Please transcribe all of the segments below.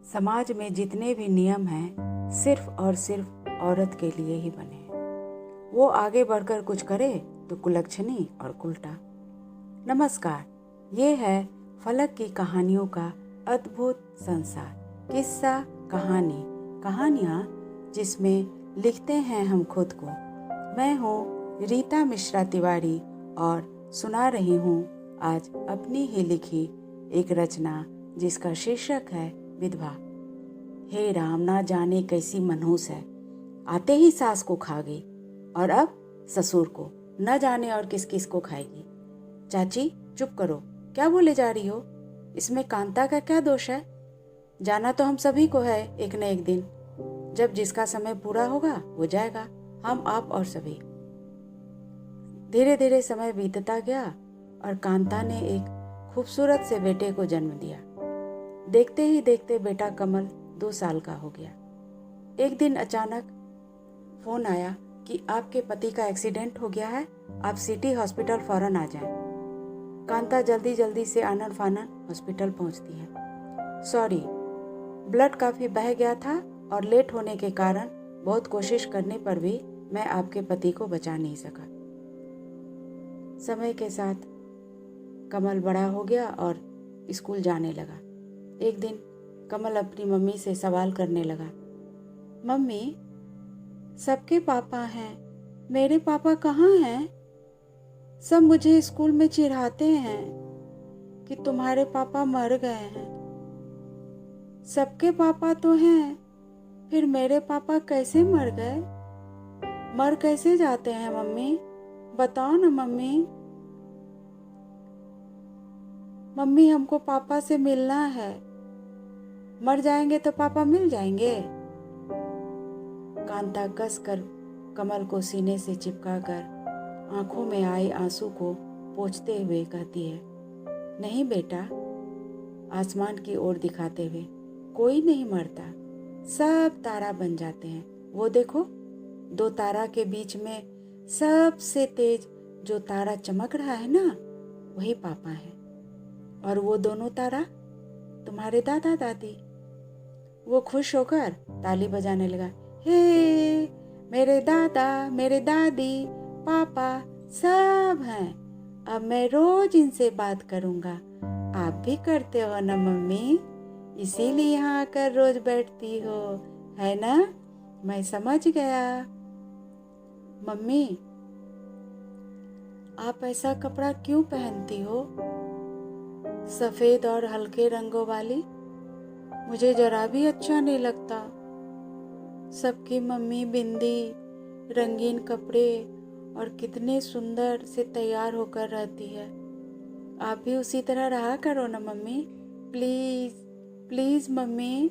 समाज में जितने भी नियम हैं सिर्फ और सिर्फ औरत के लिए ही बने हैं। वो आगे बढ़कर कुछ करे तो कुलक्षणी और उल्टा। नमस्कार, ये है फलक की कहानियों का अद्भुत संसार। किस्सा कहानी, कहानियाँ जिसमें लिखते हैं हम खुद को। मैं हूँ रीता मिश्रा तिवारी और सुना रही हूँ आज अपनी ही लिखी एक रचना जिसका शीर्षक है विधवा। हे राम, ना जाने कैसी मनहूस है, आते ही सास को खा गई और अब ससुर को, न जाने और किस किस को खाएगी। चाची चुप करो, क्या बोले जा रही हो? इसमें कांता का क्या दोष है? जाना तो हम सभी को है एक न एक दिन। जब जिसका समय पूरा होगा वो जाएगा, हम आप और सभी। धीरे धीरे समय बीतता गया और कांता ने एक खूबसूरत से बेटे को जन्म दिया। देखते ही देखते बेटा कमल 2 साल का हो गया। एक दिन अचानक फोन आया कि आपके पति का एक्सीडेंट हो गया है, आप सिटी हॉस्पिटल फौरन आ जाएं। कांता जल्दी जल्दी से आनन फानन हॉस्पिटल पहुंचती है। सॉरी, ब्लड काफी बह गया था और लेट होने के कारण बहुत कोशिश करने पर भी मैं आपके पति को बचा नहीं सका। समय के साथ कमल बड़ा हो गया और स्कूल जाने लगा। एक दिन कमल अपनी मम्मी से सवाल करने लगा, मम्मी, सबके पापा हैं, मेरे पापा कहाँ हैं? सब मुझे स्कूल में चिढ़ाते हैं कि तुम्हारे पापा मर गए हैं। सबके पापा तो हैं, फिर मेरे पापा कैसे मर गए? मर कैसे जाते हैं मम्मी? बताओ ना मम्मी। मम्मी, हमको पापा से मिलना है। मर जाएंगे तो पापा मिल जाएंगे? कांता कसकर कमल को सीने से चिपकाकर आंखों में आए आंसू को पोंछते हुए कहती है, नहीं बेटा, आसमान की ओर दिखाते हुए, कोई नहीं मरता, सब तारा बन जाते हैं। वो देखो, 2 तारा के बीच में सबसे तेज जो तारा चमक रहा है ना, वही पापा है। और वो दोनों तारा तुम्हारे दादा दादी। वो खुश होकर ताली बजाने लगा, हे, मेरे दादा, मेरे दादी, पापा सब हैं। अब मैं रोज इनसे बात करूंगा। आप भी करते हो ना मम्मी? इसीलिए यहाँ आकर रोज बैठती हो, है ना? मैं समझ गया। मम्मी, आप ऐसा कपड़ा क्यों पहनती हो, सफेद और हल्के रंगों वाली? मुझे जरा भी अच्छा नहीं लगता। सबकी मम्मी बिंदी, रंगीन कपड़े और कितने सुंदर से तैयार होकर रहती है। आप भी उसी तरह रहा करो ना मम्मी, प्लीज प्लीज मम्मी।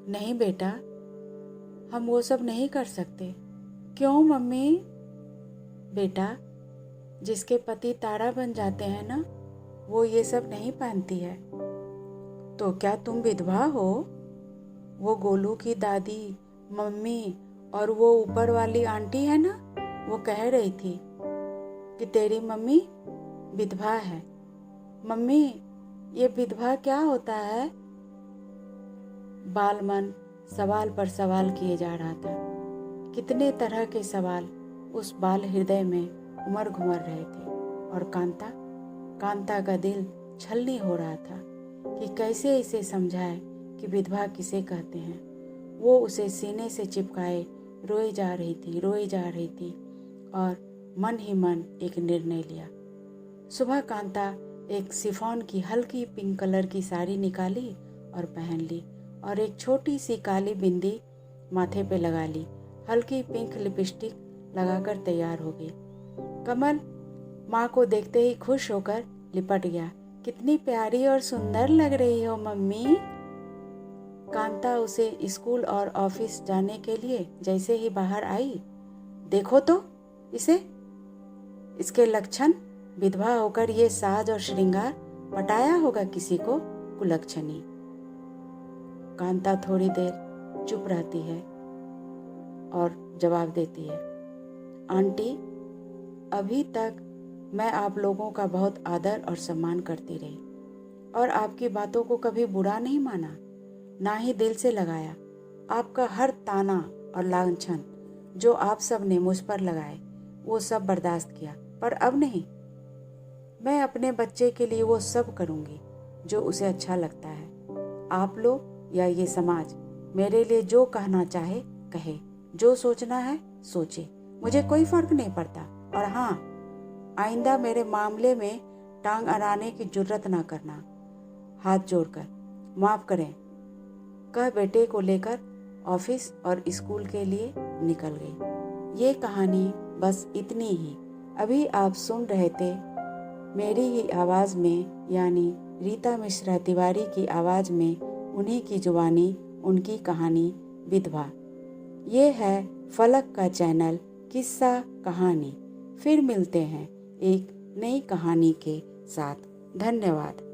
नहीं बेटा, हम वो सब नहीं कर सकते। क्यों मम्मी? बेटा, जिसके पति तारा बन जाते हैं ना, वो ये सब नहीं पहनती है। तो क्या तुम विधवा हो? वो गोलू की दादी, मम्मी और वो ऊपर वाली आंटी है ना, वो कह रही थी कि तेरी मम्मी विधवा है। मम्मी, ये विधवा क्या होता है? बालमन सवाल पर सवाल किए जा रहा था। कितने तरह के सवाल उस बाल हृदय में उमड़ घुमड़ रहे थे और कांता का दिल छलनी हो रहा था कि कैसे इसे समझाए कि विधवा किसे कहते हैं। वो उसे सीने से चिपकाए रोए जा रही थी और मन ही मन एक निर्णय लिया। सुबह कांता एक शिफॉन की हल्की पिंक कलर की साड़ी निकाली और पहन ली और एक छोटी सी काली बिंदी माथे पे लगा ली। हल्की पिंक लिपस्टिक लगाकर तैयार हो गई। कमल माँ को देखते ही खुश होकर लिपट गया। कितनी प्यारी और सुंदर लग रही हो मम्मी। कांता उसे स्कूल और ऑफिस जाने के लिए जैसे ही बाहर आई, देखो तो इसे, इसके लक्षण, विधवा होकर ये साज और श्रृंगार, पटाया होगा किसी को, कुलक्षणी। कांता थोड़ी देर चुप रहती है और जवाब देती है, आंटी, अभी तक मैं आप लोगों का बहुत आदर और सम्मान करती रही और आपकी बातों को कभी बुरा नहीं माना, ना ही दिल से लगाया। आपका हर ताना और लांछन जो आप सब ने मुझ पर लगाए, वो सब बर्दाश्त किया, पर अब नहीं। मैं अपने बच्चे के लिए वो सब करूँगी जो उसे अच्छा लगता है। आप लोग या ये समाज मेरे लिए जो कहना चाहे कहे, जो सोचना है सोचे, मुझे कोई फर्क नहीं पड़ता। और हाँ, आइंदा मेरे मामले में टांग अड़ाने की जुर्रत ना करना। हाथ जोड़कर माफ़ करें, कह बेटे को लेकर ऑफिस और स्कूल के लिए निकल गई। ये कहानी बस इतनी ही। अभी आप सुन रहे थे मेरी ही आवाज़ में, यानी रीता मिश्रा तिवारी की आवाज़ में, उन्हीं की जुबानी, उनकी कहानी विधवा। ये है फलक का चैनल किस्सा कहानी। फिर मिलते हैं एक नई कहानी के साथ। धन्यवाद।